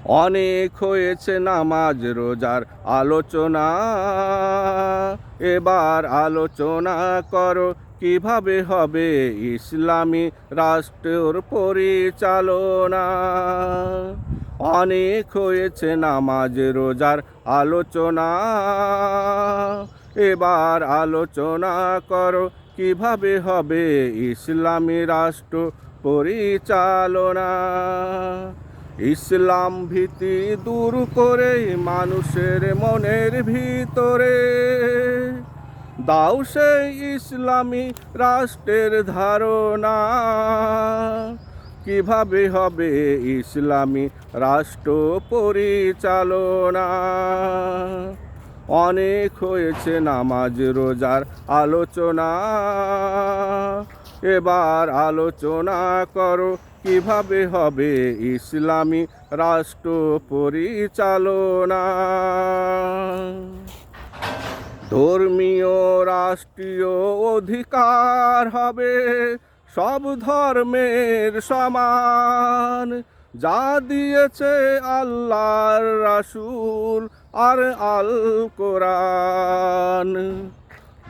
অনেক হয়েছে নামাজ রোজার আলোচনা, এবার আলোচনা করো কিভাবে হবে ইসলামী রাষ্ট্রের পরিচালনা। অনেক হয়েছে নামাজ রোজার আলোচনা, এবার আলোচনা করো কিভাবে হবে ইসলামী রাষ্ট্র পরিচালনা। ইসলাম ভীতি দূর করে মানুষের মনের ভিতরে দাও সেই ইসলামী রাষ্ট্রের ধারণা। কিভাবে হবে ইসলামী রাষ্ট্র পরিচালনা। অনেক হয়েছে নামাজ রোজার আলোচনা, এবার আলোচনা করো কিভাবে হবে ইসলামী রাষ্ট্র পরিচালনা। ধর্মীয় রাষ্ট্রীয় অধিকার হবে সব ধর্মের সমান, যা দিয়েছে আল্লাহর রাসূল আর আল কোরআন।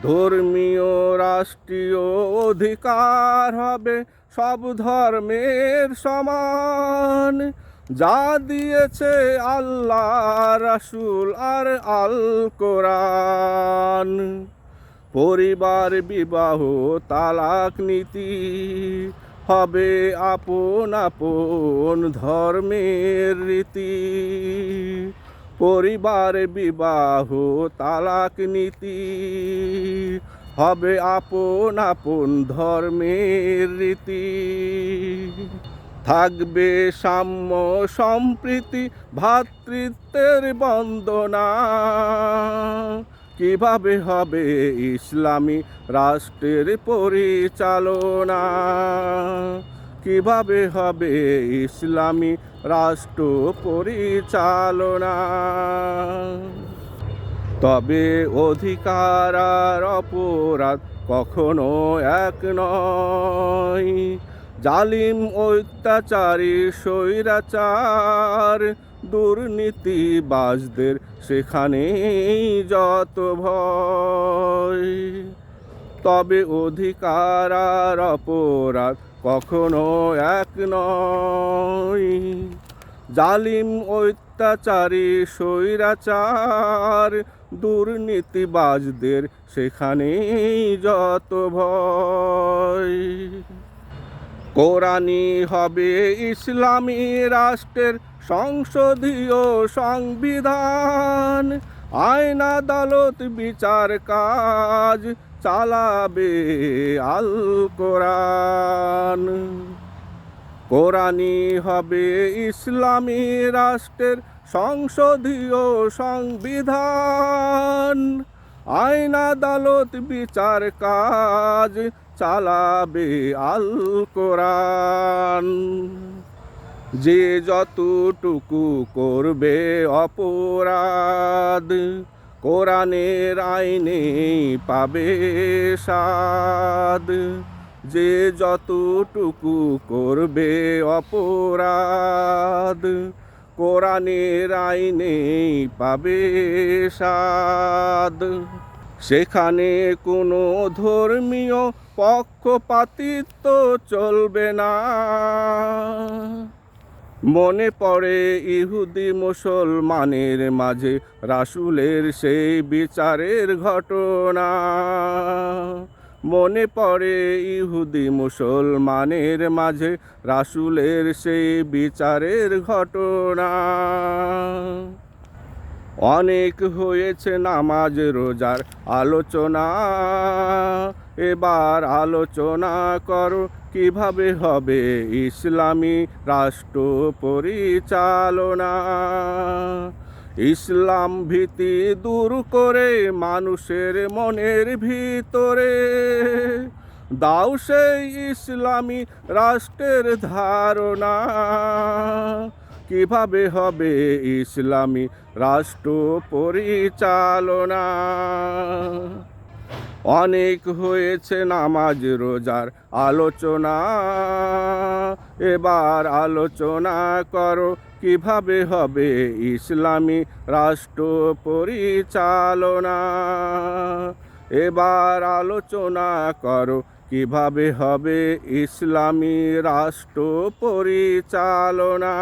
ধর্মীয় রাষ্ট্রীয় অধিকার হবে সব ধর্মের সমান, যা দিয়েছে আল্লাহ রাসূল আর আল কোরআন। পরিবার বিবাহ তালাক নীতি হবে আপন আপন ধর্মের রীতি। পরিবার বিবাহ তালাক নীতি হবে আপন আপন ধর্মের রীতি। থাকবে সাম্য সম্প্রীতি ভ্রাতৃত্বের বন্দনা। কিভাবে হবে ইসলামী রাষ্ট্রের পরিচালনা। কিভাবে হবে ইসলামী রাষ্ট্র পরিচালনা। তবে অধিকার আর অপরাধ কখনো এক নয়। জালিম অত্যাচারী স্বৈরাচার দুর্নীতিবাজদের সেখানেই যত ভয়। তবে অধিকার আর অপরাধ কখনো এক নয়। জালিম অত্যাচারী স্বৈরাচার দুর্নীতিবাজদের সেখানেই যত ভয়। কোরআনই হবে ইসলামী রাষ্ট্রের সংসদীয় সংবিধান। আইন আদালত বিচার কাজ চালাবে আল কোরআন। কোরআনই হবে ইসলামী রাষ্ট্রের সংসদীয় সংবিধান। আইন আদালত বিচার কাজ চালাবে আল কোরআন। যে যতটুকু করবে অপরাধ, কোরআনের আইনে পাবে সাদ। যে যতটুকু করবে অপরাধ, কোরআনের আইনে পাবে সাদ। সেখানে কোনো ধর্মীয় পক্ষপাতিত্ব চলবে না। মনে পড়ে ইহুদি মুসলমানের মাঝে রাসূলের সেই বিচারের ঘটনা। মনে পড়ে ইহুদি মুসলমানের মাঝে রাসূলের সেই বিচারের ঘটনা। অনেক হয়েছে নামাজ রোজার আলোচনা, এবার আলোচনা করো কিভাবে হবে ইসলামী রাষ্ট্র পরিচালনা। ইসলাম ভীতি দূর করে মানুষের মনের ভিতরে দাও সেই ইসলামী রাষ্ট্রের ধারণা। কিভাবে হবে ইসলামী রাষ্ট্র পরিচালনা। অনেক হয়েছে নামাজ রোজার আলোচনা, এবার আলোচনা করো কিভাবে হবে ইসলামী রাষ্ট্র পরিচালনা। এবার আলোচনা করো কিভাবে হবে ইসলামী রাষ্ট্র পরিচালনা।